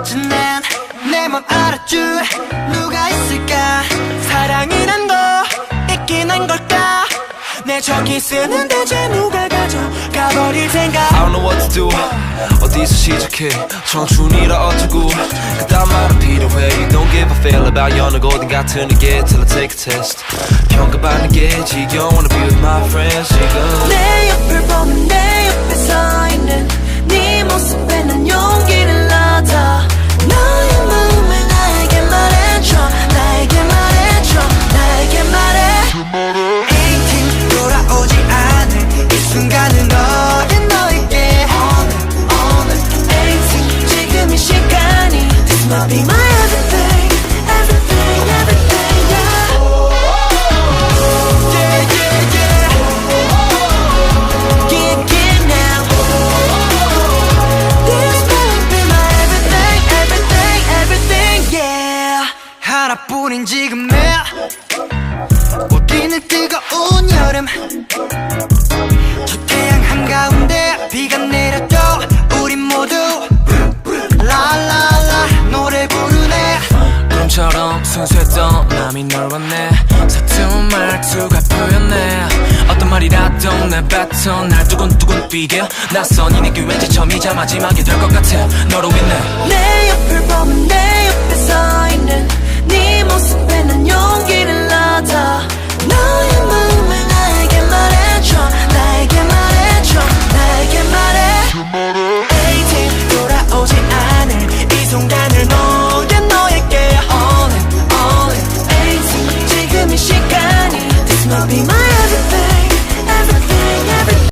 언제쯤엔 내 맘 알아줄 누가 있을까. 사랑이란 거 있긴 한 걸까. 내 저기 쓰는 대체 누가 가져가버릴 생각. I don't know what to do. 어디서 시작해 청춘이라 어쩌고 그딴 말은 필요해. You don't give a feel about 여느 어딘 같은 게 till I take a test. 평가받는 게 지겨워. Wanna be with my friends 지금. 내 옆을 보면 내 옆에 서 있는 네 모습에 난 용기를 얻어. 너의 마음을 나에게 말해줘. 나에게 말해줘. 나에게 말해. 18 돌아오지 않을 이 순간은 너에게 오늘 18 지금 이 시간이 This might be my everything everything everything yeah. Yeah yeah yeah Get now. This might be my everything everything everything yeah. 하나뿐인 지금의 우리는 뜨거운 여름. 저 태양 한가운데 비가 내려도 우린 모두 라라라 노래 부르네. 꿈처럼 순수했던 마음이 널 원해. 서투른 말투가 보였네. 어떤 말이라도 내뱉어 날 두근두근 뛰게. 낯선 이 느낌 왠지 처음이자 마지막이 될 것 같아. 너로 인해 내 옆을 보면 내 옆에 서 있는 네 모습에 난 용기를 얻어. 너의 마음을 나에게 말해줘. 나에게 말해줘. 나에게 말해. 18 돌아오지 않을 이 순간을 너에게 all in 18 지금 이 시간이 This might be my